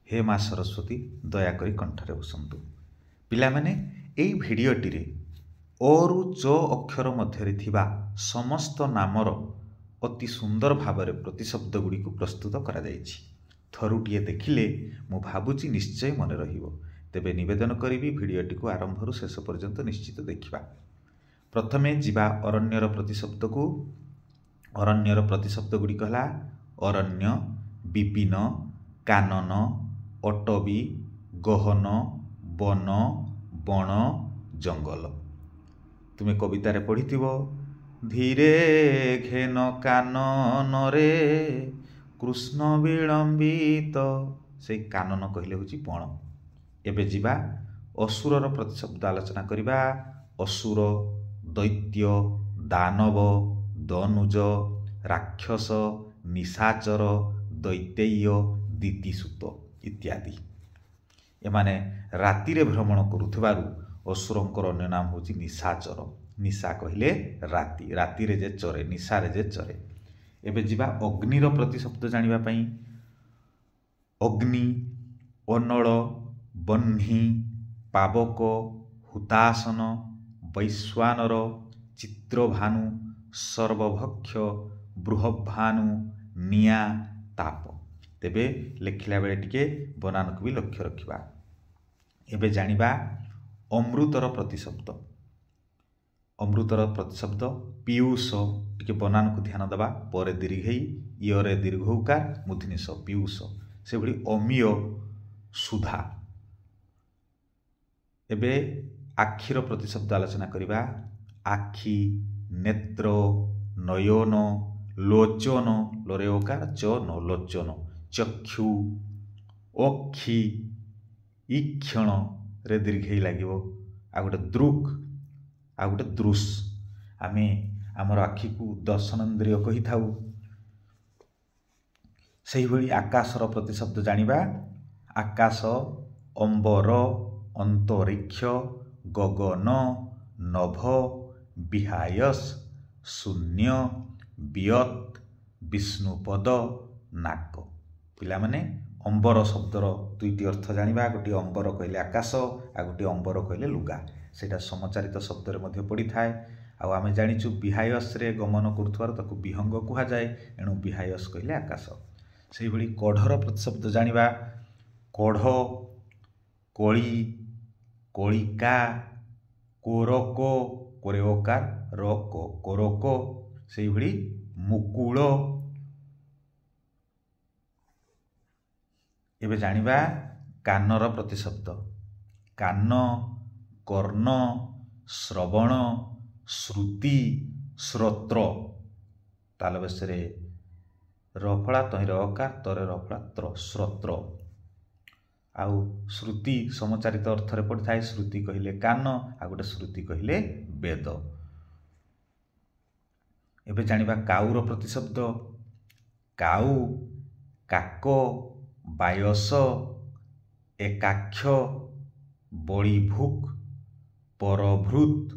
हे माँ सरस्वती दयाकरी कंठरे बसंतु। पिलामाने एई भिडियोटी अरु च अक्षर मध्य थिबा समस्त नामर अति सुंदर भाव प्रतिशब्द गुड़ी को प्रस्तुत करा जायछि। थरुटिए देखिले मु भाबुची निश्चय मन रहिबो। तेबे निवेदन करी भिडियोटी को आरंभ शेष पर्यंत निश्चित देखिबा। प्रथमे जिबा अरण्यर प्रतिशब्द को। अरण्यर प्रतिशब्द गुड़ी कहला अरण्य, विपिन, कानन, अटवी, गहन, वन, बण, जंगल। तुम्हें कवितारे पढ़िथिबो धीरे घेन कानन रे कृष्ण विलंबित। से कानन कहले होची बण। एबे जिबा असुरर प्रतिशब्द आलोचना करिबा। असुर, दैत्य, दानव, दनुज, राक्षस, निशाचर, दैतेय, दितिसुत इत्यादि। एमाने रातिरे भ्रमण करुथिबारु असुरंकर अन्य नाम होची निशाचर। निशा कहले राति, रातिरे जे चरे, निशारे जे चरे। एबे जिबा अग्निर प्रतिशब्द जानिबा पई। अग्नि, अनल, बह्नि, पावक, हुतासन, वैश्वानर, चित्रभानु, सर्वभक्ष, बृहभानु, निया, ताप। तेबे लेखिला बेले टिके बनान को भी लक्ष्य रखिबा। एबे जानिबा अमृतर प्रतिशब्द। अमृतर प्रतिशब्द पीयूष। टिके बनान को ध्यान दबा। परे दीर्घई, इयरे दीर्घ उकार, मूर्धन्य स पीयूष। से भली अमीय, सुधा। एबे आखिर प्रतिशब्द आलोचना करिबा। आखि, नेत्र, नयन, लोचन, लोरे ओकार, चन, लोचन, चक्षु, अक्षि, ईक्षण रे दीर्घई लागिबो। आ गोटे दृक्, आ गोटे दृश। आमे आमर आखि को दर्शनेन्द्रिय कहि थाउ। सेहि भली आकाशर प्रतिशब्द जानिबा। आकाश, अंबर, अंतरिक्ष, गगन, नभ, विहायस, शून्य, वियत, विष्णुपद, नाक। पिला माने अंबर शब्दर दुईटी अर्थ जानिबा। गोटे अंबर कहले आकाश, आ गोटे अंबर कहले लुगा। सेटा समचारित शब्द रे मध्य पड़ी थाए। आ आमे जानिचु विहायस रे गमन करुथवार ताकू विहंग कुहा जाए। एणु विहायस कहले आकाश। सेहि भली कढ़र प्रतिशब्द जानिबा। कढ़, कळी, कळिका, कोरक, कोरे ओकार, रक, कोरक। सेहि भली मुकुल। एबे जानिबा कानर प्रतिशब्द। कान, कर्ण, श्रवण, श्रुति, श्रोत्र। तालबेसरे रफला तहिर अकार, तरे रफला त्र, श्रोत्र। आउ श्रुति समचारित अर्थ रे पड़ी थाए। श्रुति कहिले कान, आ गोटे श्रुति कहिले वेद। एबे जानिबा काउर प्रतिशब्द। काउ, काक, बायस, एकाक्ष, बलिभुक, परभृत,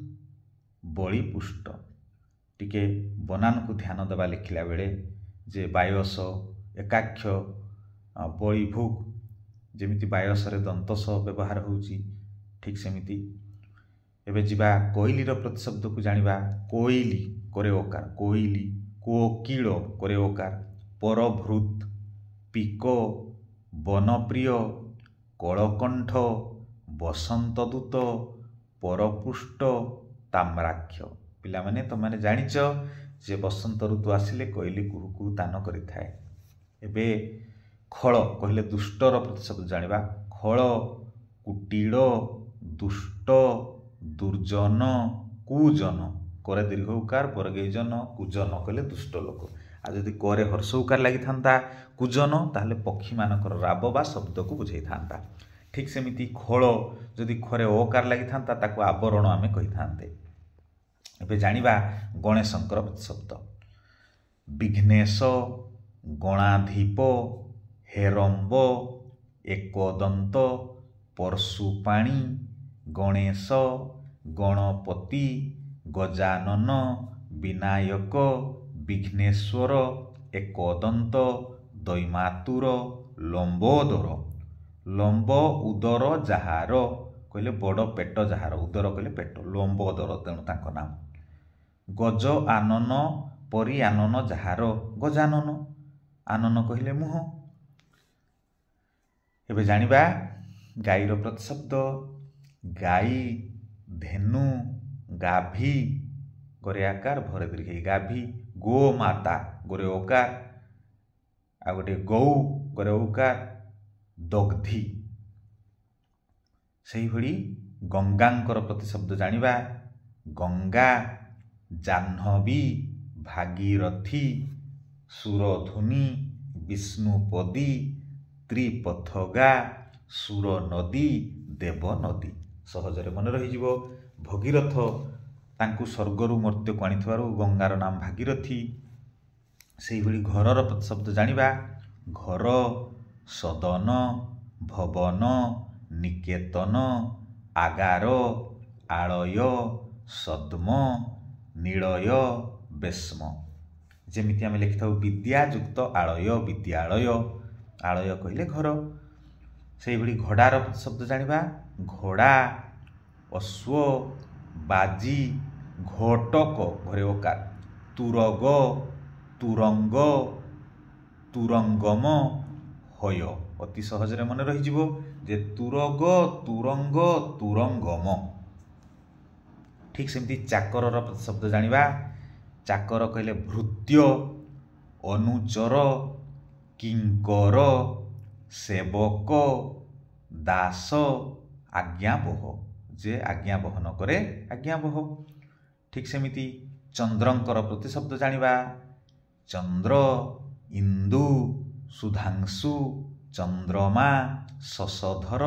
बलिपुष्ट। टिके बनान को ध्यान देवा लिखिला बेले जे बायस, एकाक्ष, बलिभुक। जेमिति बायस रे दंत स व्यवहार होउची, ठीक सेमिति। एबे जिबा कोइलीर प्रतिशब्द को जानिबा। कोइली करे ओकार, कोइली, कोकिल करे ओकार, परभृत, पिको, वनप्रिय, कलकंठ, बसंतदूत, परपुष्ट, ताम्राक्ष। पिला माने तो माने जानिच जे बसंत ऋतु आसिले कोइली कुहू कुहू तान करि थाए। एबे खळ कहले दुष्टर प्रतिशब्द जानिबा। खळ, कुटिल, दुष्ट, दुर्जन, कुजन। करे दीर्घ उकार, बरगेजन, कुजन कहले दुष्ट लोक। आ जदि करे हर्ष उकार लागि थांता कुजन, ताहले पक्षी मानकर राब बा शब्द को बुझाई थांता। ठीक सेमिति खळ जदि खरे ओकार लागि थांता ताको आवरण आमे कहि थांते। एबे जानिबा गणेशंकर प्रतिशब्द। विघ्नेश, गणाधिप, हेरंब, एकदंत, परशुपाणी, गणेश, गणपति, गजानन, विनायक, विघ्नेश्वर, एकदंत, दैमातुर, लंबोदर। ଲମ୍ବ ଉଦର ଯାହାର କହିଲେ ବଡ଼ ପେଟ ଯାହାର, ଉଦର କହିଲେ ପେଟ, ଲମ୍ବ ଉଦର ତେଣୁ ତାଙ୍କ ନାମ। ଗଜ ଆନନ ପରି ଆନନ ଯାହାର, ଗଜାନନ, ଆନନ କହିଲେ ମୁହଁ। ଏବେ ଜାଣିବା ଗାଈର ପ୍ରତିଶବ୍ଦ। ଗାଈ, ଧେନୁ, ଗାଭୀ, ଗରେ ଆକାର ଭରେ ଦୀର୍ଘ ଗାଭୀ, ଗୋମାତା ଗୋରେ ଓକାର, ଆଉ ଗୋଟେ ଗୌ ଗରେ ଔକାର, ଦଗ୍ଧି। ସେହିଭଳି ଗଙ୍ଗାଙ୍କର ପ୍ରତିଶବ୍ଦ ଜାଣିବା। ଗଙ୍ଗା, ଜାହ୍ନବୀ, ଭାଗୀରଥୀ, ସୁରଧୁନୀ, ବିଷ୍ଣୁପଦୀ, ତ୍ରିପଥଗା, ସୁରନଦୀ, ଦେବନଦୀ। ସହଜରେ ମନେ ରହିଯିବ। ଭଗୀରଥ ତାଙ୍କୁ ସ୍ୱର୍ଗରୁ ମର୍ତ୍ତ୍ୟକୁ ଆଣିଥିବାରୁ ଗଙ୍ଗାର ନାମ ଭାଗୀରଥୀ। ସେହିଭଳି ଘରର ପ୍ରତିଶବ୍ଦ ଜାଣିବା। ଘର, ସଦନ, ଭବନ, ନିକେତନ, ଆଗାର, ଆଳୟ, ସଦ୍ମ, ନିଳୟ, ବେଶ୍ମ। ଯେମିତି ଆମେ ଲେଖିଥାଉ ବିଦ୍ୟା ଯୁକ୍ତ ଆଳୟ, ବିଦ୍ୟାଳୟ, ଆଳୟ କହିଲେ ଘର। ସେହିଭଳି ଘୋଡ଼ାର ପ୍ରତିଶବ୍ଦ ଜାଣିବା। ଘୋଡ଼ା, ଅଶ୍ୱ, ବାଜି, ଘୋଟକ ଘରେ ଓକାର, ତୁରଗ, ତୁରଙ୍ଗ, ତୁରଙ୍ଗମ, ହୟ। ଅତି ସହଜରେ ମନେ ରହିଯିବ ଯେ ତୁରଗ, ତୁରଙ୍ଗ, ତୁରଙ୍ଗମ। ଠିକ୍ ସେମିତି ଚାକରର ପ୍ରତିଶବ୍ଦ ଜାଣିବା। ଚାକର କହିଲେ ଭୃତ୍ୟ, ଅନୁଚର, କିଙ୍କର, ସେବକ, ଦାସ, ଆଜ୍ଞାବହ, ଯେ ଆଜ୍ଞା ବହନ କରେ ଆଜ୍ଞାବହ। ଠିକ୍ ସେମିତି ଚନ୍ଦ୍ରଙ୍କର ପ୍ରତିଶବ୍ଦ ଜାଣିବା। ଚନ୍ଦ୍ର, ଇନ୍ଦୁ, ସୁଧାଂଶୁ, ଚନ୍ଦ୍ରମା, ଶଶଧର,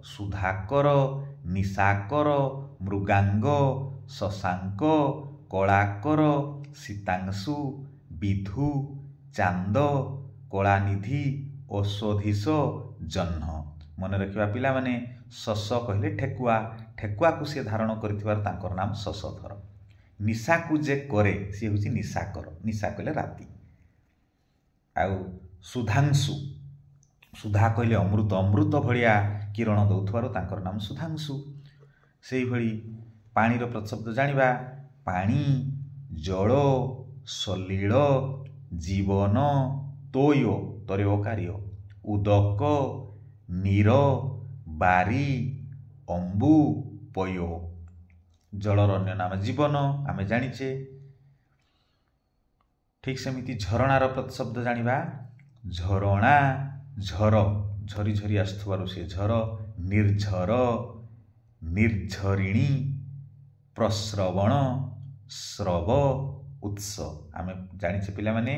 ସୁଧାକର, ନିଶାକର, ମୃଗାଙ୍ଗ, ଶଶାଙ୍କ, କଳାକର, ଶୀତାଂଶୁ, ବିଧୁ, ଚାନ୍ଦ, କଳାନିଧି, ଔଷଧୀଶ, ଜହ୍ନ। ମନେ ରଖିବା ପିଲାମାନେ। ଶଶ କହିଲେ ଠେକୁଆ, ଠେକୁଆକୁ ସିଏ ଧାରଣ କରିଥିବାର ତାଙ୍କର ନାମ ଶଶଧର। ନିଶାକୁ ଯେ କରେ ସିଏ ହେଉଛି ନିଶାକର, ନିଶା କହିଲେ ରାତି। ଆଉ ସୁଧାଂଶୁ, ସୁଧା କହିଲେ ଅମୃତ, ଅମୃତ ଭଳିଆ କିରଣ ଦେଉଥିବାରୁ ତାଙ୍କର ନାମ ସୁଧାଂଶୁ। ସେହିଭଳି ପାଣିର ପ୍ରତିଶବ୍ଦ ଜାଣିବା। ପାଣି, ଜଳ, ସଲିଳ, ଜୀବନ, ତୋୟ ତରେ ଓକାରିୟ, ଉଦକ, ନୀର, ବାରି, ଅମ୍ବୁ, ପୟ। ଜଳର ଅନ୍ୟ ନାମ ଜୀବନ ଆମେ ଜାଣିଛେ। ଠିକ୍ ସେମିତି ଝରଣାର ପ୍ରତିଶବ୍ଦ ଜାଣିବା। ଝରଣା, ଝର, ଝରି ଝରି ଆସୁଥିବାରୁ ସେ ଝର। ନିର୍ଝର, ନିର୍ଝରିଣୀ, ପ୍ରସ୍ରବଣ, ସ୍ରବ, ଉତ୍ସ। ଆମେ ଜାଣିଛେ ପିଲାମାନେ